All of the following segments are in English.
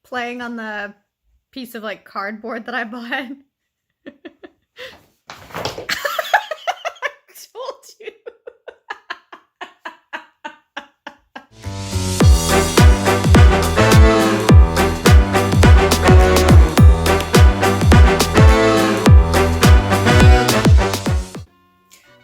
playing on the piece of like cardboard that I bought. I told you.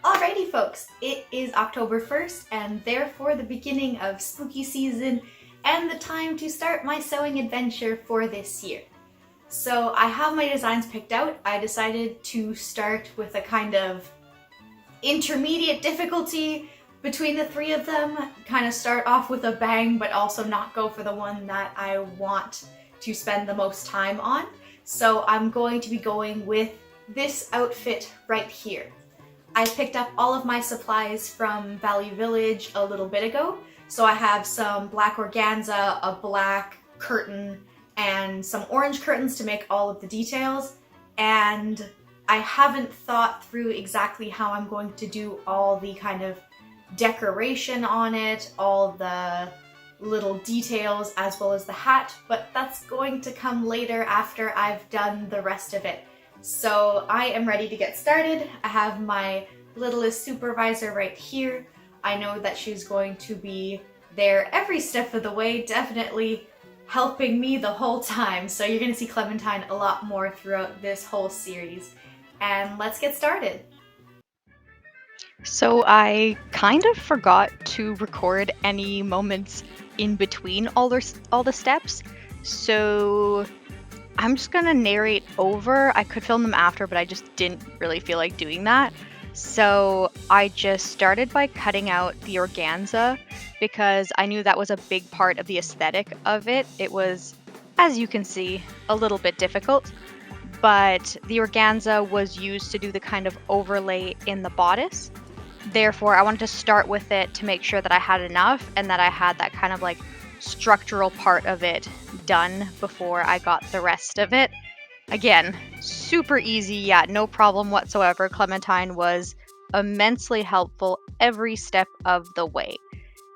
Alrighty, folks, it is October 1st, and therefore the beginning of spooky season and the time to start my sewing adventure for this year. So I have my designs picked out. I decided to start with a kind of intermediate difficulty between the three of them, kind of start off with a bang, but also not go for the one that I want to spend the most time on. So I'm going to be going with this outfit right here. I picked up all of my supplies from Value Village a little bit ago. So I have some black organza, a black curtain, and some orange curtains to make all of the details. And I haven't thought through exactly how I'm going to do all the kind of decoration on it, all the little details as well as the hat, but that's going to come later after I've done the rest of it. So I am ready to get started. I have my littlest supervisor right here. I know that she's going to be there every step of the way, definitely helping me the whole time. So you're going to see Clementine a lot more throughout this whole series. And let's get started. So I kind of forgot to record any moments in between all the steps. So I'm just gonna narrate over. I could film them after, but I just didn't really feel like doing that. So I just started by cutting out the organza because I knew that was a big part of the aesthetic of it. It was, as you can see, a little bit difficult, but the organza was used to do the kind of overlay in the bodice. Therefore, I wanted to start with it to make sure that I had enough and that I had that kind of like structural part of it done before I got the rest of it. Again, super easy, yeah, no problem whatsoever. Clementine was immensely helpful every step of the way.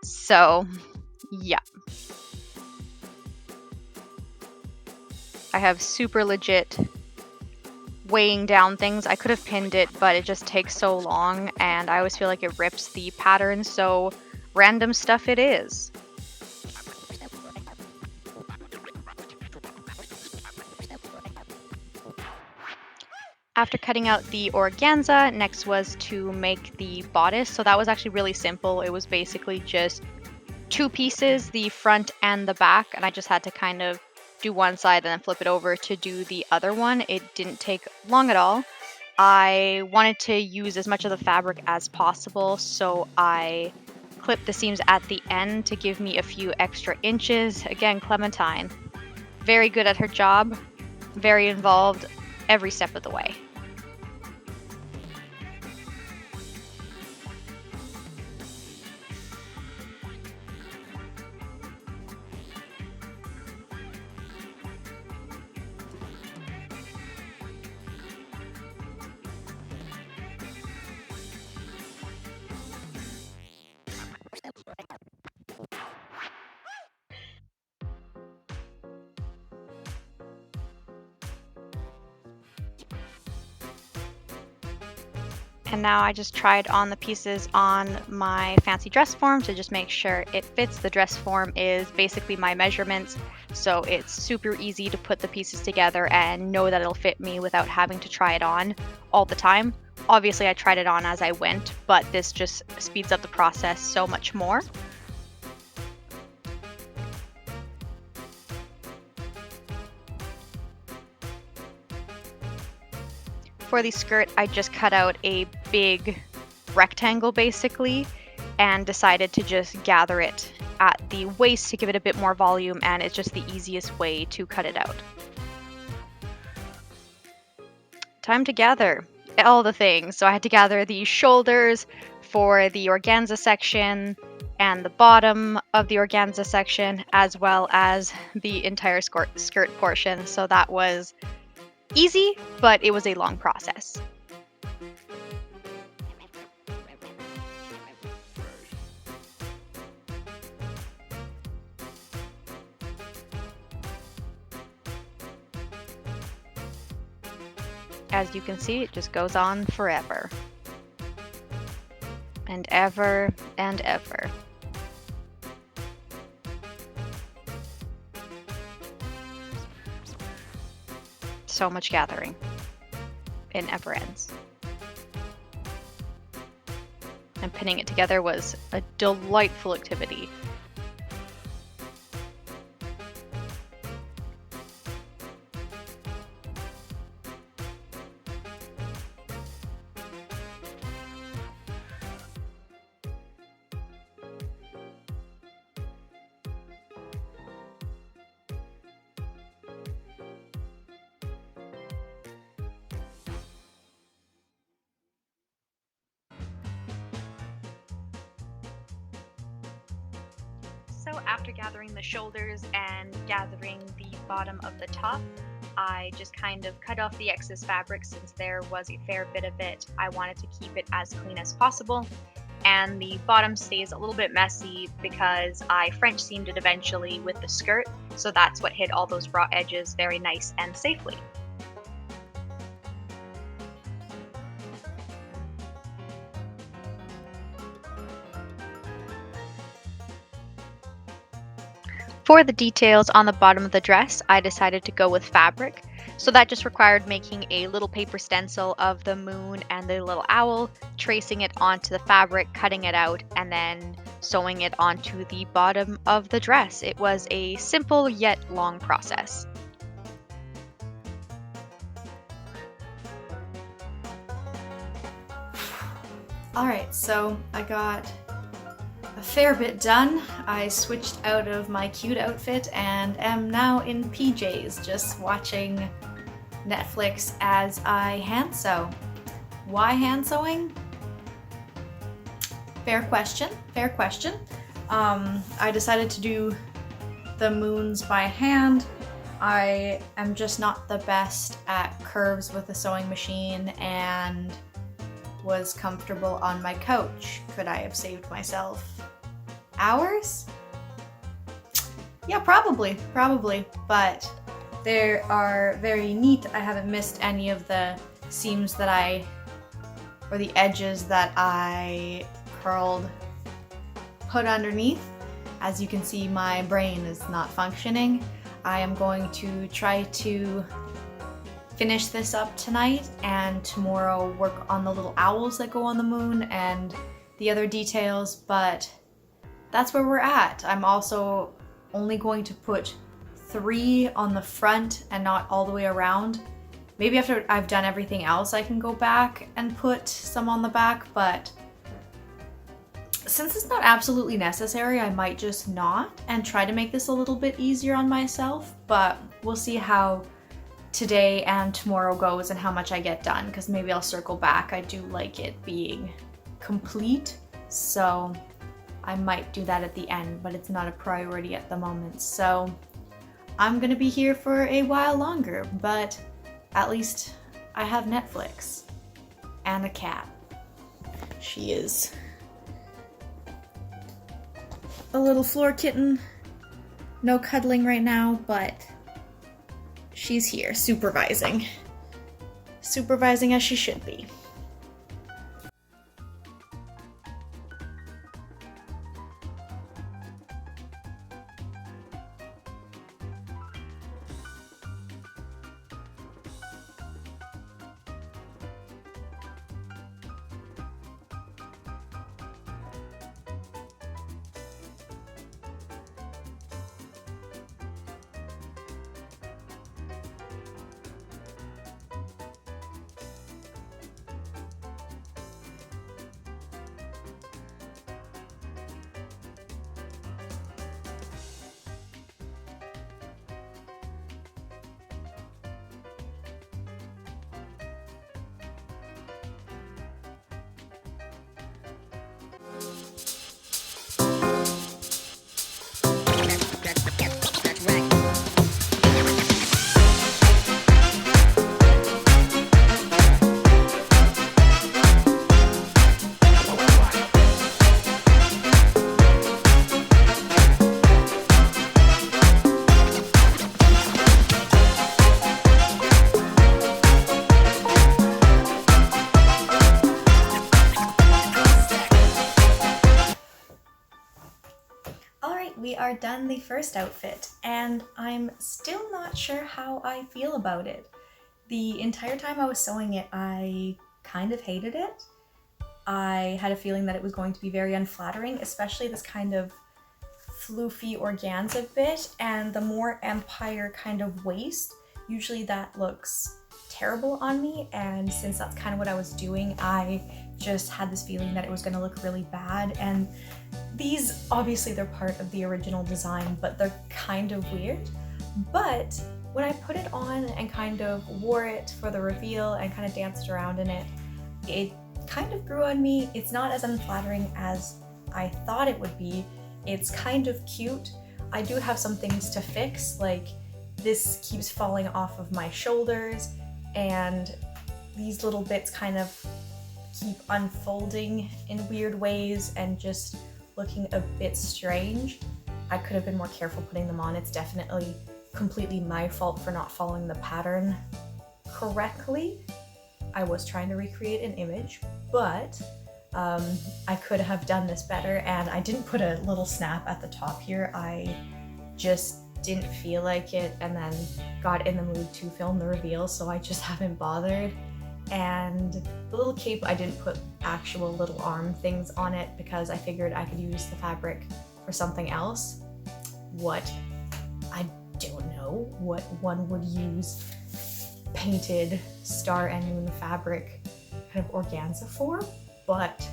So, yeah. I have super legit weighing down things. I could have pinned it, but it just takes so long, and I always feel like it rips the pattern, so random stuff it is. After cutting out the organza, next was to make the bodice. So that was actually really simple. It was basically just two pieces, the front and the back, and I just had to kind of do one side and then flip it over to do the other one. It didn't take long at all. I wanted to use as much of the fabric as possible, so I clipped the seams at the end to give me a few extra inches. Again, Clementine, very good at her job, very involved every step of the way. And now I just tried on the pieces on my fancy dress form to just make sure it fits. The dress form is basically my measurements, so it's super easy to put the pieces together and know that it'll fit me without having to try it on all the time. Obviously, I tried it on as I went, but this just speeds up the process so much more. For the skirt, I just cut out a big rectangle basically and decided to just gather it at the waist to give it a bit more volume, and it's just the easiest way to cut it out. Time to gather all the things. So I had to gather the shoulders for the organza section and the bottom of the organza section, as well as the entire skirt portion. So that was easy, but it was a long process. as you can see, it just goes on forever. And ever and ever. So much gathering. It never ends. And pinning it together was a delightful activity. So after gathering the shoulders and gathering the bottom of the top, I just kind of cut off the excess fabric since there was a fair bit of it. I wanted to keep it as clean as possible. And the bottom stays a little bit messy because I French seamed it eventually with the skirt, so that's what hid all those raw edges very nice and safely. For the details on the bottom of the dress, I decided to go with fabric. So that just required making a little paper stencil of the moon and the little owl, tracing it onto the fabric, cutting it out, and then sewing it onto the bottom of the dress. It was a simple yet long process. Alright, so I got a fair bit done. I switched out of my cute outfit and am now in PJs, just watching Netflix as I hand sew. Why hand sewing? Fair question, fair question. I decided to do the moons by hand. I am just not the best at curves with a sewing machine and was comfortable on my couch. Could I have saved myself hours? Yeah, probably, but they are very neat. I haven't missed any of the seams that or the edges that I curled put underneath. As you can see, my brain is not functioning. I am going to try to finish this up tonight and tomorrow work on the little owls that go on the moon and the other details, but that's where we're at. I'm also only going to put 3 on the front and not all the way around. Maybe after I've done everything else I can go back and put some on the back, but since it's not absolutely necessary, I might just not and try to make this a little bit easier on myself, but we'll see how today and tomorrow goes and how much I get done, because maybe I'll circle back. I do like it being complete, so I might do that at the end, but it's not a priority at the moment. So I'm gonna be here for a while longer, but at least I have Netflix and a cat. She is a little floor kitten. No cuddling right now, but she's here supervising. Supervising as she should be. are done the first outfit, and I'm still not sure how I feel about it. The entire time I was sewing it, I kind of hated it. I had a feeling that it was going to be very unflattering, especially this kind of floofy organza bit, and the more empire kind of waist. Usually that looks terrible on me, and since that's kind of what I was doing, I just had this feeling that it was going to look really bad. And these, obviously they're part of the original design, but they're kind of weird. But when I put it on and kind of wore it for the reveal and kind of danced around in it, it kind of grew on me. It's not as unflattering as I thought it would be. It's kind of cute. I do have some things to fix, like this keeps falling off of my shoulders, and these little bits kind of keep unfolding in weird ways and just looking a bit strange. I could have been more careful putting them on. It's definitely completely my fault for not following the pattern correctly. I was trying to recreate an image, but I could have done this better, and I didn't put a little snap at the top here. I just didn't feel like it, and then got in the mood to film the reveal, so I just haven't bothered. And the little cape, I didn't put actual little arm things on it because I figured I could use the fabric for something else. What? I don't know what one would use painted star and moon fabric kind of organza for, but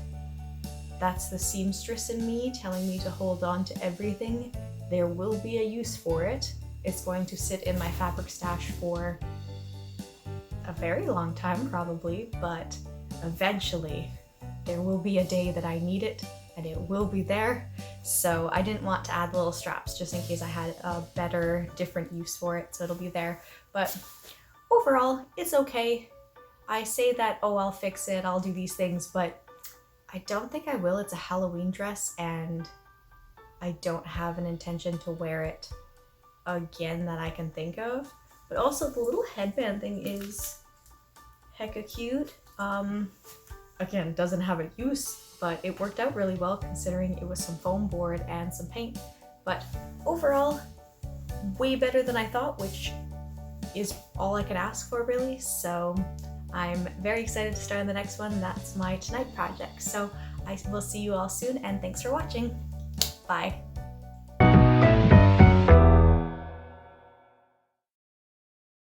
that's the seamstress in me telling me to hold on to everything. There will be a use for it. It's going to sit in my fabric stash for a very long time probably, but eventually there will be a day that I need it and it will be there. So I didn't want to add little straps just in case I had a better, different use for it, so it'll be there. But overall, it's okay. I say that, oh, I'll fix it, I'll do these things, but I don't think I will. It's a Halloween dress, and I don't have an intention to wear it again that I can think of. But also the little headband thing is hecka cute. Again, doesn't have a use, but it worked out really well considering it was some foam board and some paint. But overall, way better than I thought, which is all I could ask for really. So I'm very excited to start on the next one. That's my tonight project. So I will see you all soon, and thanks for watching. Bye.